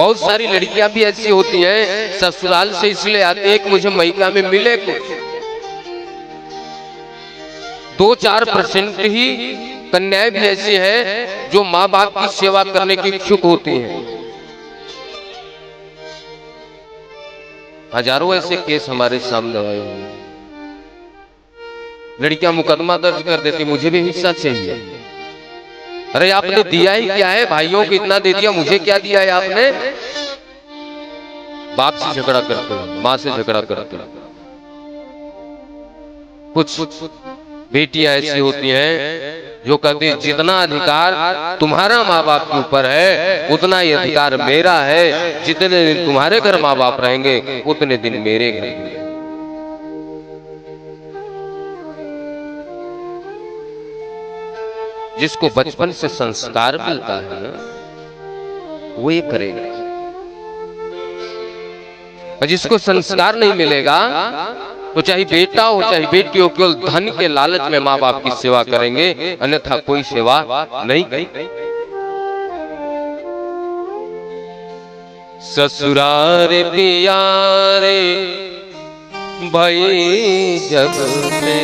बहुत सारी लड़कियां भी ऐसी होती हैं, ससुराल से इसलिए आते हैं कि मुझे मायका में मिले कुछ। 2-4% ही कन्याएं भी ऐसी हैं जो माँ बाप की सेवा करने की इच्छुक होती हैं। हजारों ऐसे केस हमारे सामने आए हैं। लड़कियां मुकदमा दर्ज कर देती, मुझे भी हिस्सा चाहिए। अरे आपने दिया ही क्या है? भाइयों को इतना दे दिया, मुझे क्या दिया है आपने? बाप से झगड़ा करते हो, माँ से झगड़ा करते हो। कुछ बेटियां ऐसी होती हैं जो कहती हैं जितना अधिकार तुम्हारा माँ बाप के ऊपर है उतना ही अधिकार मेरा है। जितने दिन तुम्हारे घर माँ बाप रहेंगे उतने दिन मेरे घर रहेंगे। जिसको बचपन से संस्कार मिलता है ना, वो ये करेगा। और जिसको संस्कार नहीं मिलेगा तो चाहे बेटा हो चाहे बेटी हो, केवल धन के लालच में माँ बाप की सेवा करेंगे, अन्यथा कोई सेवा नहीं करेंगे। ससुरारे प्यारे भई जब से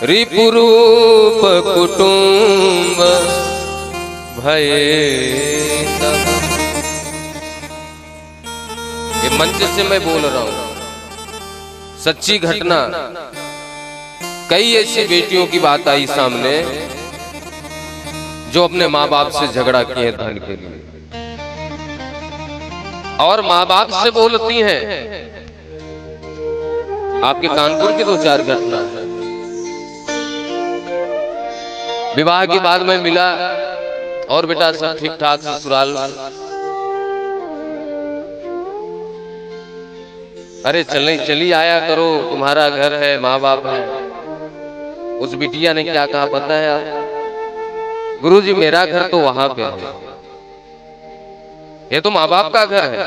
रिपुरूप कुटुंब भये तब। ये मंच से मैं बोल रहा हूं, सच्ची घटना। कई ऐसी बेटियों की बात आई सामने जो अपने माँ बाप से झगड़ा किए धन के लिए, और माँ बाप से बोलती हैं। आपके कानपुर की 2-4 घटना है। विवाह के बाद में मिला और बेटा सब ठीक ठाक, ससुराल अरे चली आया करो, तुम्हारा घर है, माँ बाप है। उस बिटिया ने क्या कहा पता है आप? गुरुजी मेरा घर तो वहां पे है, ये तो माँ बाप का घर है।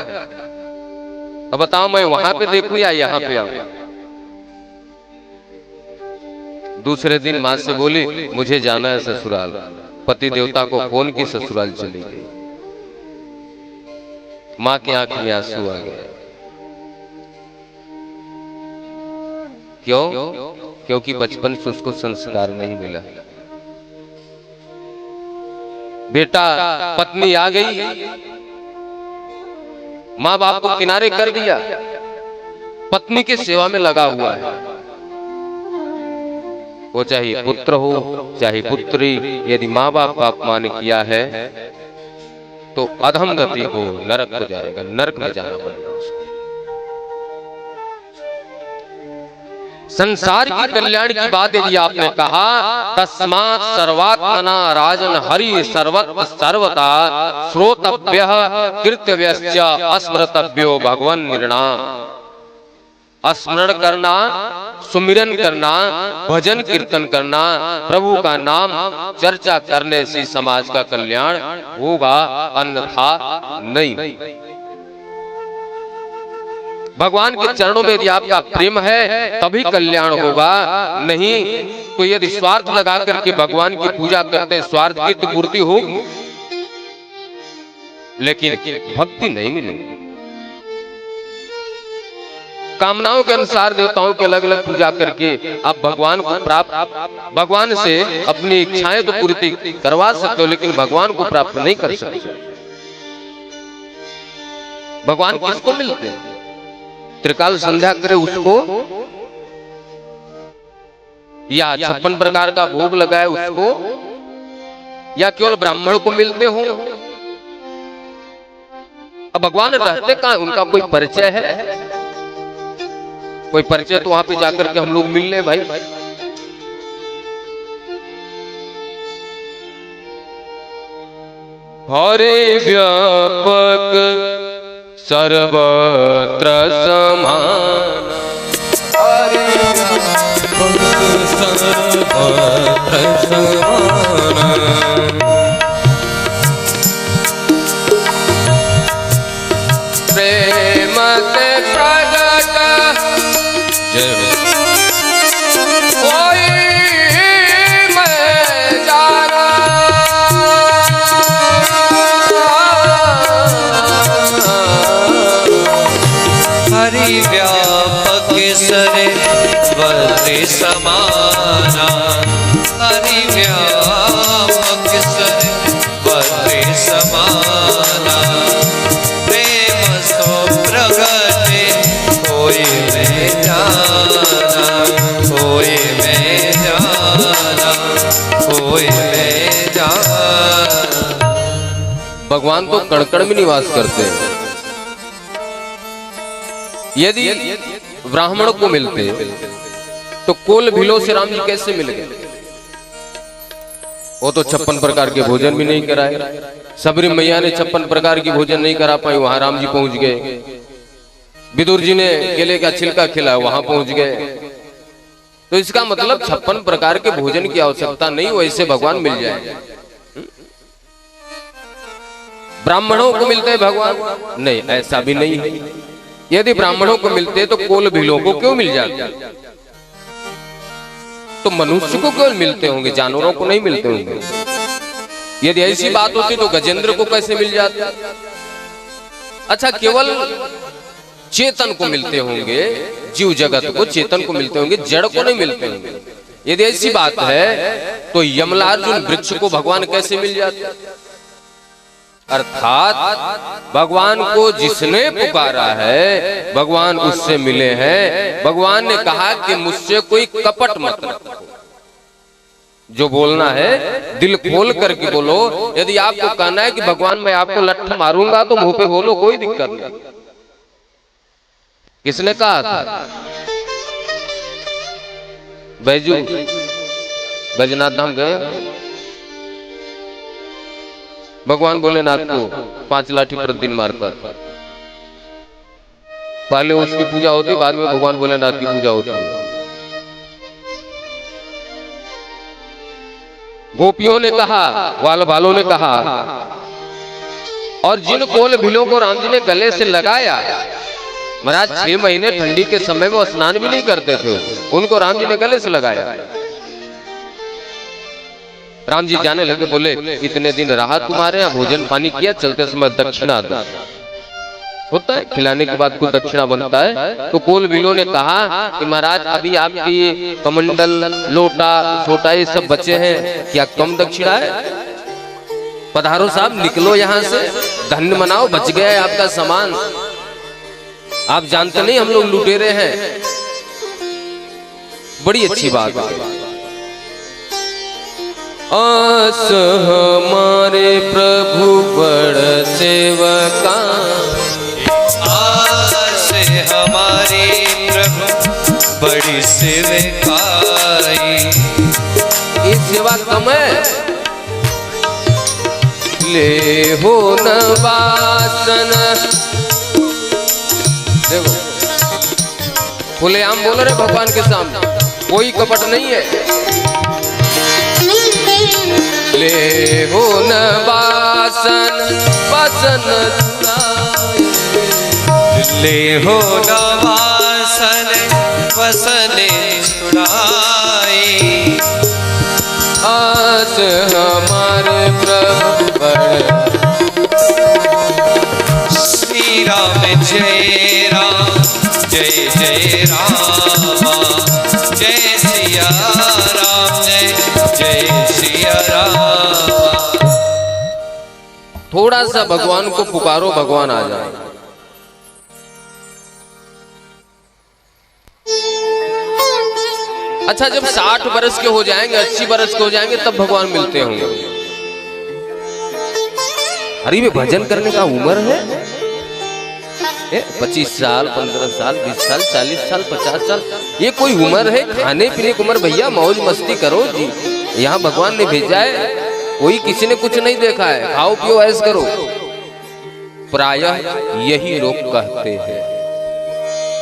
अब बताओ मैं वहां पे देखूं या यहाँ पे आऊं? दूसरे दिन माँ से बोली मुझे जाना है ससुराल। पति देवता को फोन की, ससुराल चली गई। माँ की आंख में आंसू आ गए। क्यों? क्योंकि बचपन से उसको संस्कार नहीं मिला। बेटा पत्नी आ गई, माँ बाप को किनारे कर दिया, पत्नी की सेवा में लगा हुआ है। वो चाहे पुत्र हो चाहे पुत्री, यदि माँ बाप का अपमान किया है तो अधम गति हो, नरक हो जाएगा, नरक में जाना पड़ेगा। संसार की कल्याण की बात यदि आपने कहा, तस्मात् सर्वात्मना राजन हरि सर्वत्र सर्वता श्रोतव्यः कीर्तव्यश्च अस्मृतव्यो भगवन् निर्णाम। स्मरण करना, सुमिरन करना, भजन कीर्तन करना, प्रभु का नाम चर्चा करने से समाज का कल्याण होगा, अन्यथा नहीं। भगवान के चरणों में यदि आपका प्रेम है तभी कल्याण होगा, नहीं तो यदि स्वार्थ लगा करके भगवान की पूजा करते स्वार्थ की तो पूर्ति होगी लेकिन भक्ति नहीं मिलेगी। कामनाओं के अनुसार देवताओं की अलग अलग पूजा करके आप भगवान को प्राप्त, भगवान से अपनी इच्छाएं तो पूर्ति करवा सकते हो लेकिन भगवान को प्राप्त नहीं कर सकते। भगवान किसको मिलते हैं? त्रिकाल संध्या करे उसको, या 56 प्रकार का भोग लगाए उसको, या केवल ब्राह्मण को मिलते हो? अब भगवान रहते कहां? उनका कोई परिचय है? कोई परिचय तो वहां पे जाकर के हम लोग मिल ले भाई। हरे व्यापक सर्वत्र समान, हरे व्यापक सर्वत्र समान, प्रेम से प्रगट जय कोई मैं जाना, वस्त्रे समाना हरि व्यापक सर वस्त्रे समाना प्रेम सो प्रगटे कोई में जाना कोई में जाना कोई में जाना। भगवान तो कण-कण में निवास करते हैं। यदि ब्राह्मण को मिलते तो कोल भिलो से राम जी कैसे मिल गए? वो तो 56 प्रकार के भोजन भी नहीं कराए। सबरी मैया ने 56 प्रकार की भोजन नहीं करा पाई, वहां राम जी पहुंच गए। विदुर जी ने केले का छिलका खिलाया, वहां पहुंच गए। तो इसका मतलब 56 प्रकार के भोजन की आवश्यकता नहीं, वैसे भगवान मिल जाएंगे। ब्राह्मणों को मिलते हैं भगवान? नहीं, ऐसा भी नहीं है। यदि ब्राह्मणों को मिलते तो कोल भीलों को क्यों मिल जाते? तो मनुष्य को क्यों मिलते होंगे, जानवरों को नहीं मिलते होंगे? यदि ऐसी बात होती तो गजेंद्र को कैसे मिल जाते? अच्छा, केवल चेतन को मिलते होंगे, जीव जगत को, चेतन को मिलते होंगे, जड़ को नहीं मिलते होंगे। यदि ऐसी बात है तो यमलार्जुन वृक्ष को भगवान कैसे मिल जाते? अर्थात भगवान को जिसने पुकारा है भगवान उससे मिले हैं। भगवान ने कहा कि मुझसे कोई कपट मत रखो, जो बोलना है दिल खोल करके बोलो। यदि आपको कहना है कि भगवान मैं आपको लठ मारूंगा तो मुंह पे बोलो, कोई दिक्कत नहीं। किसने कहा था? बैजू बैजनाथ धाम गए, भगवान भोलेनाथ को 5 लाठी प्रतिदिन मारता था। पहले उसकी पूजा होती, बाद में भगवान भोलेनाथ की पूजा होती। गोपियों ने कहा, वाल भालों ने कहा, और जिन कोल भिलों को राम जी ने गले से लगाया, महाराज 6 महीने ठंडी के समय में स्नान भी नहीं करते थे, उनको राम जी ने गले से लगाया। राम जी जाने लगे, बोले इतने दिन रहा तुम्हारे यहाँ, भोजन पानी किया, चलते समय दक्षिणा दो। होता है, खिलाने के बाद कुछ दक्षिणा बनता है। तो कोल भिलों ने कहा कि महाराज अभी आपकी कमंडल, लोटा, छोटा ये सब बचे हैं, क्या कम दक्षिणा है? पधारो साहब, निकलो यहाँ से, धन्य मनाओ, बच गया है आपका सामान। आप जानते नहीं हम लोग लुटेरे हैं। बड़ी अच्छी बात है। आस हमारे प्रभु बड़ सेवका, आस हमारे प्रभु बड़ी सेवकाई। ये सेवा कम है, ले हो न वासन। देखो खुलेआम बोल रहे भगवान के सामने, कोई कपट नहीं है। ले हो न वासन, वासन ले हो न वासन, वसने छुड़ाई। आस हमारे प्रभु बड़। श्री राम जय राम, जय जय राम, जय सिया राम, जय जय सिया राम। थोड़ा सा भगवान को पुकारो, भगवान आ जाए। अच्छा, जब 60 वर्ष के हो जाएंगे, 80 वर्ष के हो जाएंगे, तब भगवान मिलते होंगे। हरि में भजन करने का उम्र है 25 साल, 15 साल, 20 साल, 40 साल, 50 साल, ये कोई उम्र है? खाने पीने की उम्र भैया, मौज मस्ती करो जी। यहाँ भगवान ने भेजा है, कोई किसी ने कुछ नहीं देखा है। खाओ पियो ऐश करो। प्रायः यही लोग कहते हैं।